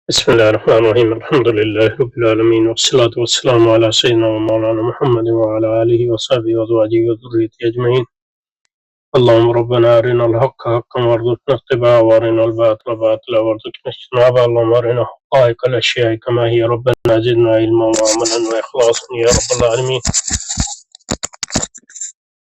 بسم الله الرحمن الرحيم الحمد لله رب العالمين والصلاة والسلام على سيدنا ومولانا محمد وعلى آله وصحبه وأزواجه وذريته أجمعين. اللهم ربنا أرنا الحق حقا وارزقنا اتباعه وأرنا الباطل باطلا وارزقنا اجتنابه. اللهم أرنا حقائق الأشياء كما هي ربنا زدنا علما وعملا وإخلاصا يا رب العالمين.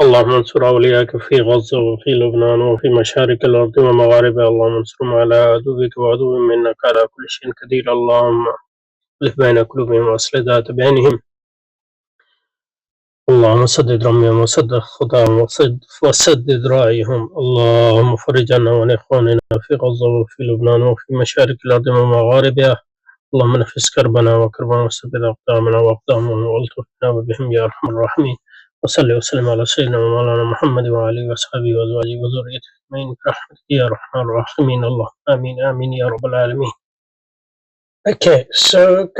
اللهم انصر أولياءك في غزة وفي لبنان وفي مشارق الأرض ومغاربها. اللهم انصرهم على عدوك وعدوهم إنك على كل شيء قدير. اللهم ألف بين قلوبهم وأصلح ذات بينهم. اللهم سدد رميهم وسدد خطاهم وسدد رأيهم. اللهم فرج عنا وعن إخواننا في غزة وفي لبنان وفي مشارق الأرض ومغاربها. اللهم نفس كربنا وكربنا وثبت أقدامنا وأقدامهم والطف بنا وبهم يا أرحم الراحمين. وصلي وسلم على سيدنا ومولانا محمد وعلى آله وصحبه وأزواجه وذريته أجمعين برحمتك يا أرحم الراحمين. اللهم آمين آمين يا رب العالمين. Okay, so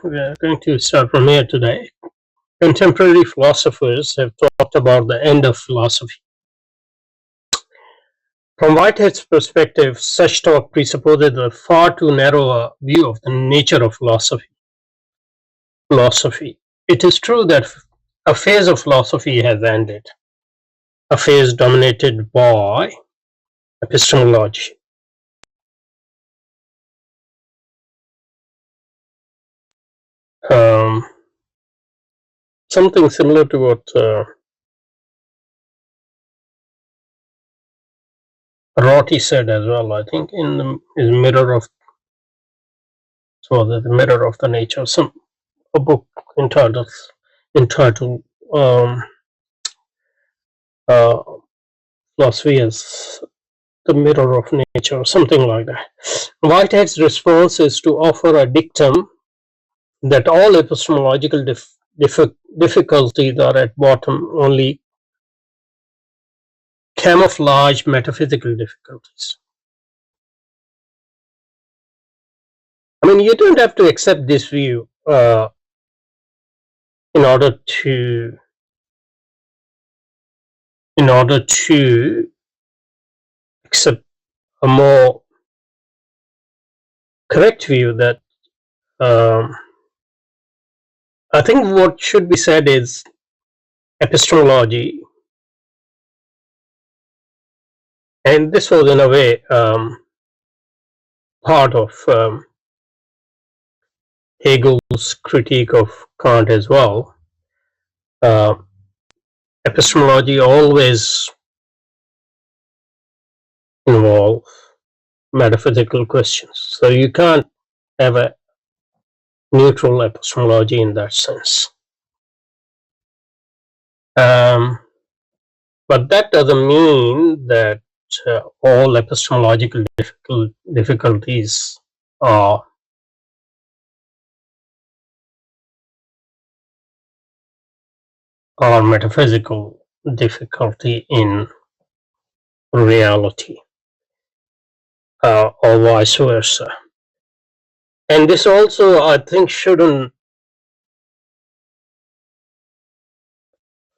we are going to start from here today. Contemporary philosophers have talked about the end of philosophy. From Whitehead's perspective, such talk presupposes a far too narrow a view of the nature of philosophy. It is true that a phase of philosophy has ended, a phase dominated by epistemology. Something similar to what Rorty said as well, I think, in his Mirror of the Nature, a book entitled philosophy as the mirror of nature, or something like that. Whitehead's response is to offer a dictum that all epistemological difficulties are at bottom only camouflaged metaphysical difficulties. I mean, you don't have to accept this view in order to accept a more correct view that I think what should be said is epistemology, and this was in a way part of Hegel's critique of Kant as well. Epistemology always involves metaphysical questions, so you can't have a neutral epistemology in that sense. But that doesn't mean that all epistemological difficulties are metaphysical difficulty in reality, or vice versa. And this also, I think, shouldn't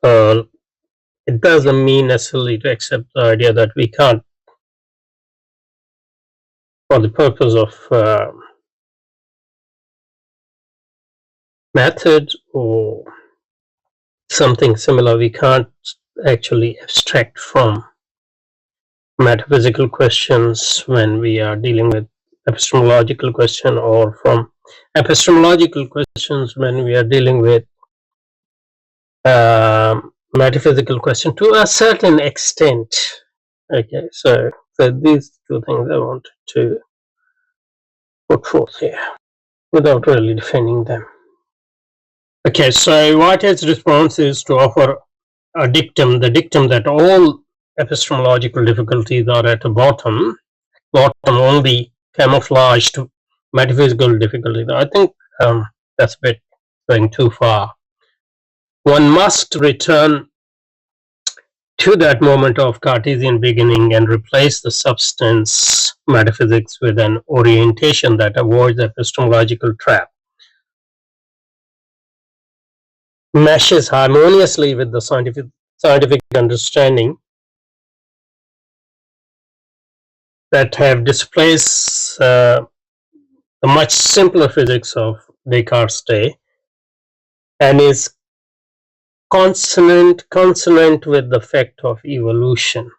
it doesn't mean necessarily to accept the idea that we can't, for the purpose of method or something similar, we can't actually abstract from metaphysical questions when we are dealing with epistemological question, or from epistemological questions when we are dealing with metaphysical question to a certain extent. Okay, so these two things I wanted to put forth here without really defending them. Okay, so Whitehead's response is to offer a dictum, the dictum that all epistemological difficulties are at the bottom only camouflaged metaphysical difficulties. I think that's a bit going too far. One must return to that moment of Cartesian beginning and replace the substance metaphysics with an orientation that avoids epistemological trap, meshes harmoniously with the scientific understanding that have displaced the much simpler physics of Descartes' day, and is consonant with the fact of evolution.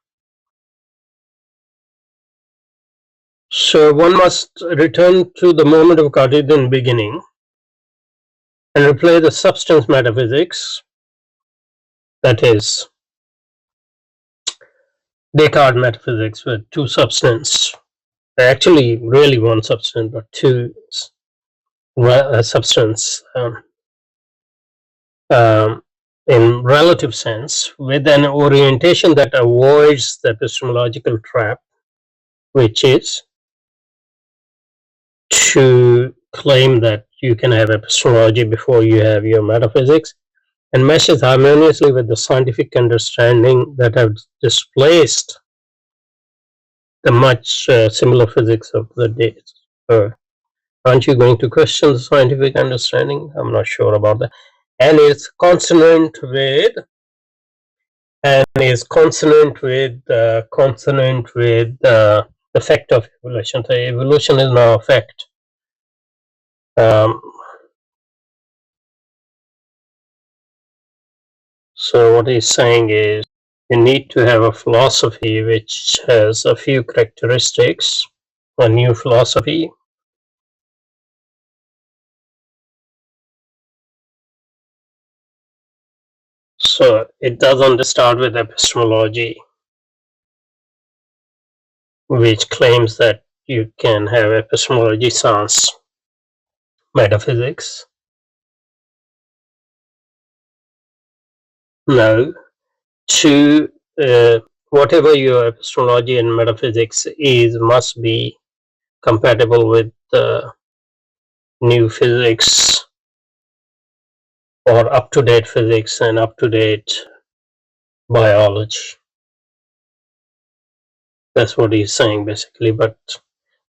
So one must return to the moment of Cartesian beginning and replace the substance metaphysics, that is Descartes metaphysics, with two substance. Actually, really one substance, but two substance in relative sense, with an orientation that avoids the epistemological trap, which is to claim that you can have epistemology before you have your metaphysics, and meshes harmoniously with the scientific understanding that have displaced the much similar physics of the day. Aren't you going to question the scientific understanding? I'm not sure about that. And it's consonant with the fact of evolution. So evolution is now a fact. So what he's saying is you need to have a philosophy which has a few characteristics, a new philosophy. So it doesn't start with epistemology, which claims that you can have epistemology sans metaphysics. No. To whatever your epistemology and metaphysics is, must be compatible with new physics or up-to-date physics and up-to-date biology. That's what he's saying basically. But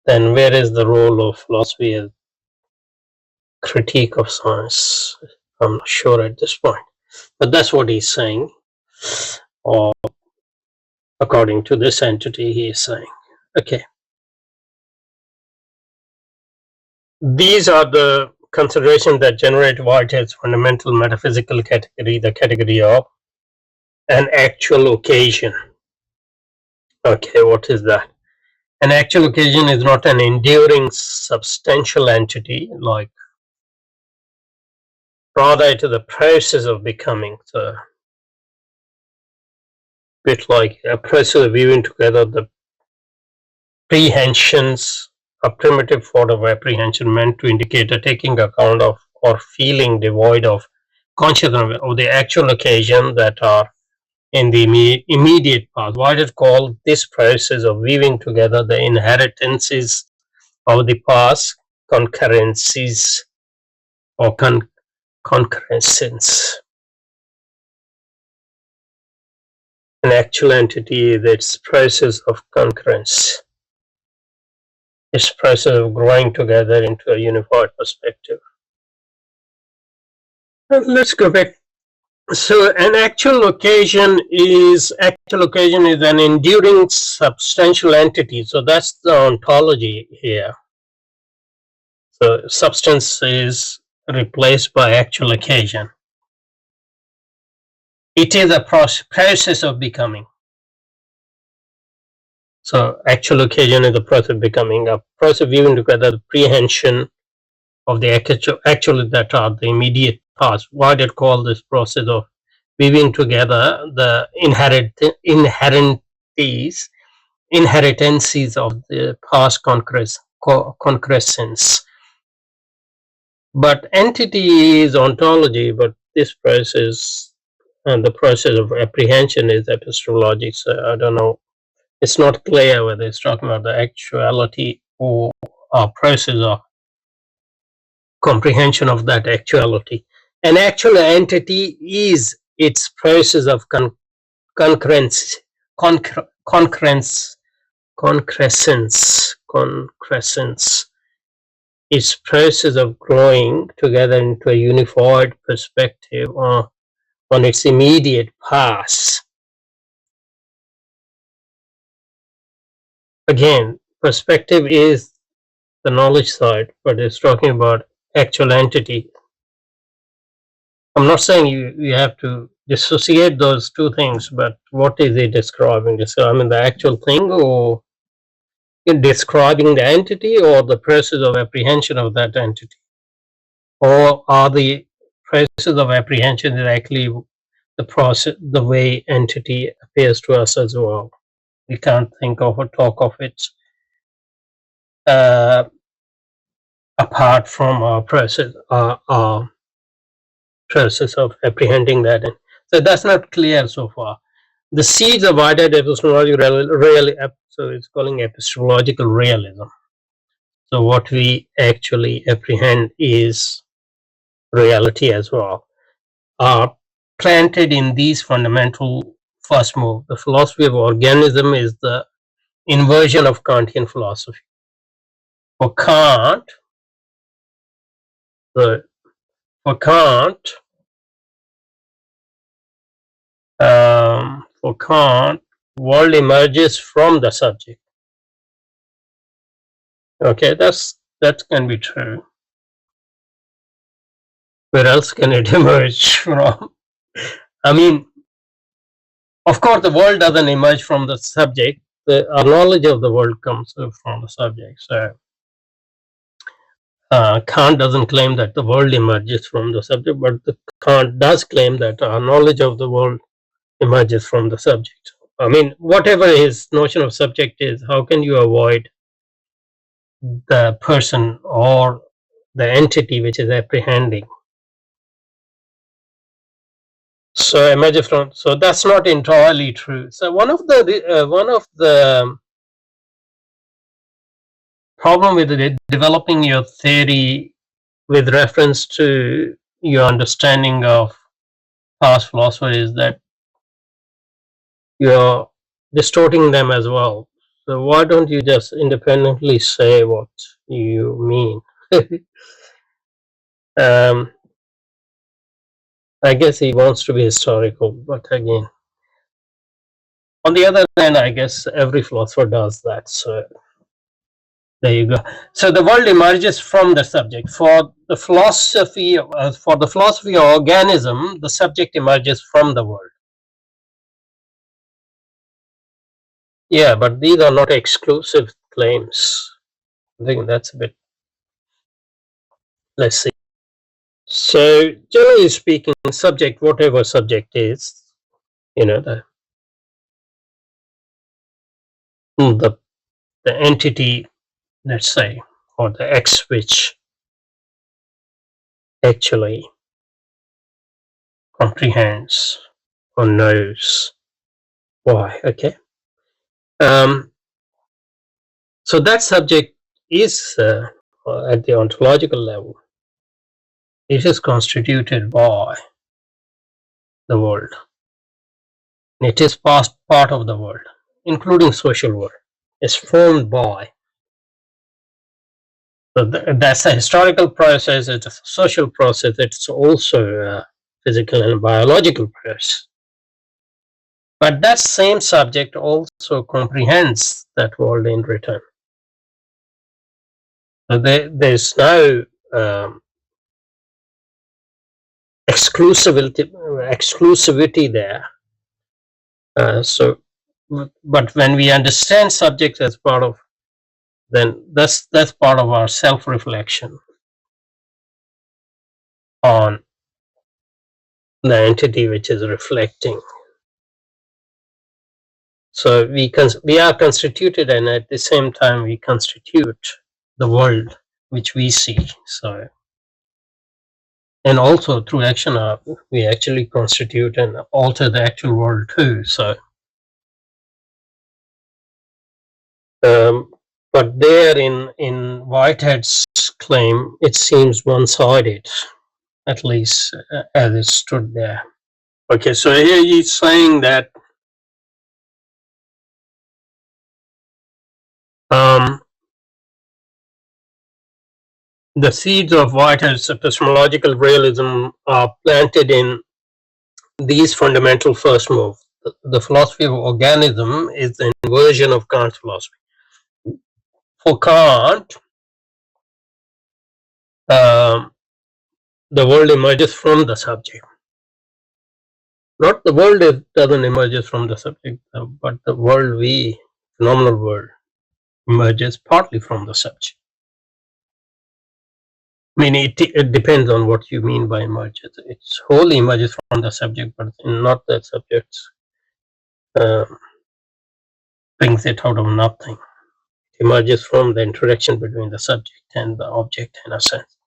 then where is the role of philosophy as critique of science? I'm not sure at this point. But that's what he's saying. Or according to this entity, he is saying. Okay. These are the considerations that generate Whitehead's fundamental metaphysical category, the category of an actual occasion. Okay, what is that? An actual occasion is not an enduring substantial entity, like rather it is a process of becoming. So a bit like a process of weaving together the prehensions, a primitive form of apprehension meant to indicate a taking account of or feeling devoid of consciousness of the actual occasion that are in the immediate past. Whitehead called this process of weaving together the inheritances of the past concurrencies or concurrences. An actual entity is its process of concurrence, its process of growing together into a unified perspective. Let's go back. So an actual occasion is an enduring substantial entity. So that's the ontology here. So substance is replaced by actual occasion. It is a process of becoming. So actual occasion is the process of becoming, a process of weaving together the prehension of the actual that are the immediate past. Why did call this process of weaving together the inheritances of the past concurrences. But entity is ontology, but this process and the process of apprehension is epistemology. So I don't know. It's not clear whether it's talking about the actuality or a process of comprehension of that actuality. An actual entity is its process of concurrence, its process of growing together into a unified perspective on its immediate past. Again, perspective is the knowledge side, but it's talking about actual entity. I'm not saying you have to dissociate those two things, but what is it describing? I mean, the actual thing, or in describing the entity, or the process of apprehension of that entity? Or are the process of apprehension directly the process, the way entity appears to us as well? We can't think of or talk of it uh, apart from our process of apprehending that. So that's not clear so far. The seeds of Whitehead epistemology really, so it's calling epistemological realism. So what we actually apprehend is reality as well, are planted in these fundamental first move. The philosophy of organism is the inversion of Kantian philosophy. For Kant, the for Kant, world emerges from the subject. Okay, that can be true. Where else can it emerge from? I mean, of course, the world doesn't emerge from the subject. Our knowledge of the world comes from the subject. So Kant doesn't claim that the world emerges from the subject, but Kant does claim that our knowledge of the world emerges from the subject. I mean, whatever his notion of subject is, how can you avoid the person or the entity which is apprehending? So emerges from. So that's not entirely true. So one of the problem with developing your theory with reference to your understanding of past philosophers is that you're distorting them as well. So why don't you just independently say what you mean? um, I guess he wants to be historical, but again, on the other hand, I guess every philosopher does that. So there you go. So the world emerges from the subject. For the philosophy of organism, the subject emerges from the world. Yeah, but these are not exclusive claims. I think that's a bit. Let's see. So generally speaking, subject, whatever subject is, the the the entity, let's say, or the X which actually comprehends or knows Y. Okay. So that subject is at the ontological level. It is constituted by the world. It is part of the world, including social world. It's formed by. So that's a historical process. It's a social process. It's also a physical and biological process. But that same subject also comprehends that world in return. So there's no exclusivity there. But when we understand subjects as part of, then that's part of our self-reflection on the entity which is reflecting. So we are constituted, and at the same time we constitute the world which we see. So, and also through action we actually constitute and alter the actual world too. So but there in Whitehead's claim, it seems one-sided, at least as it stood there. Okay, so here he's saying that the seeds of Whitehead's epistemological realism are planted in these fundamental first move. The philosophy of organism is the inversion of Kant's philosophy. For Kant, um, the world emerges from the subject. Not the world doesn't emerges from the subject, but the world phenomenal world, emerges partly from the subject. I mean, it depends on what you mean by emerges. It's wholly emerges from the subject, but not the subject um, brings it out of nothing. It emerges from the interaction between the subject and the object, in a sense.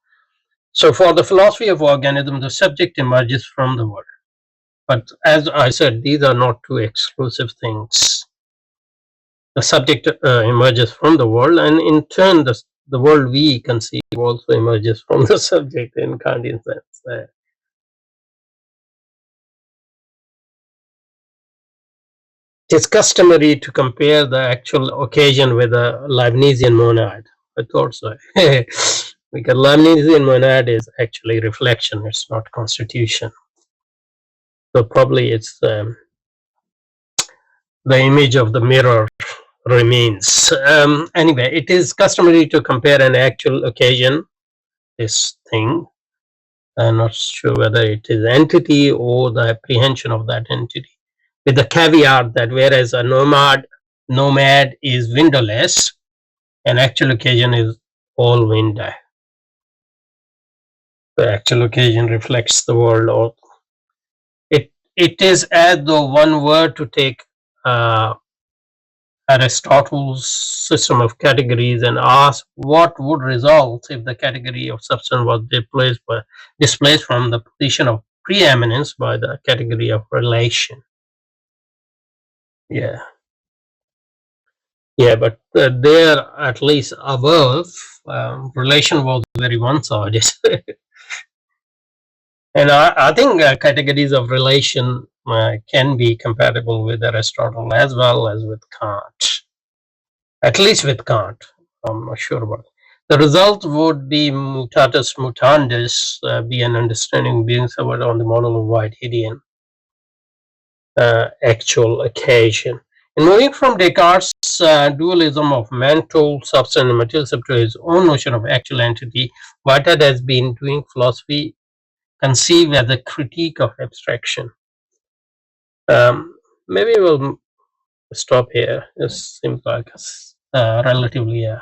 So, for the philosophy of organism, the subject emerges from the world. But as I said, these are not two exclusive things. The subject emerges from the world, and in turn, the world we conceive also emerges from the subject in Kantian sense. It is customary to compare the actual occasion with a Leibnizian monad. I thought so. Because Leibnizian monad is actually reflection, it's not constitution. So probably it's the image of the mirror remains. Anyway, it is customary to compare an actual occasion, this thing. I'm not sure whether it is entity or the apprehension of that entity, with the caveat that whereas a nomad is windowless, an actual occasion is all window. The actual occasion reflects the world. Or it is as though one were to take Aristotle's system of categories and ask what would result if the category of substance was displaced from the position of preeminence by the category of relation. Yeah, but there, at least above, relation was very one-sided. And I think categories of relation can be compatible with Aristotle as well as with Kant. At least with Kant, I'm not sure about it. The result would be mutatis mutandis, be an understanding being somewhat on the model of Whiteheadian actual occasion. In moving from Descartes' dualism of mental substance and material to his own notion of actual entity, Whitehead has been doing philosophy conceived as a critique of abstraction. Maybe we'll stop here. It seems like relatively a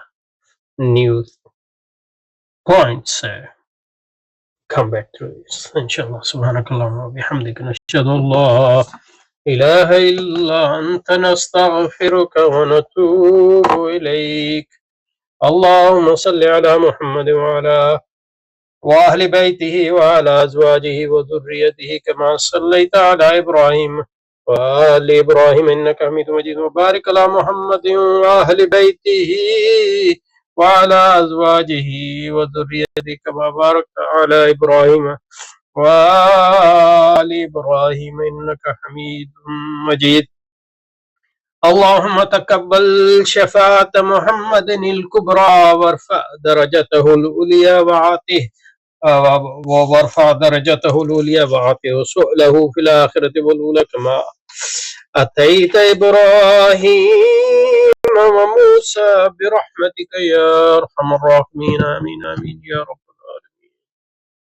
new point. So come back to it. Inshallah. Subhanakallah wa bihamdika nashhadu an la ilaha illa anta nastaghfiruka wa natubu ilayk. اللهم صل على محمد وعلى وأهل بيته وعلى أزواجه وذريته كما صليت على إبراهيم وآل إبراهيم إنك حميد مجيد وبارك على محمد وأهل بيته وعلى أزواجه وذريته كما باركت على إبراهيم وآل إبراهيم إنك حميد مجيد. اللهم تقبل شفاعة محمد الكبرى وارفع درجته العليا وعاطه سؤله في الآخرة والأولى كما أتيت إبراهيم وموسى برحمتك يا أرحم الراحمين. آمين آمين يا رب.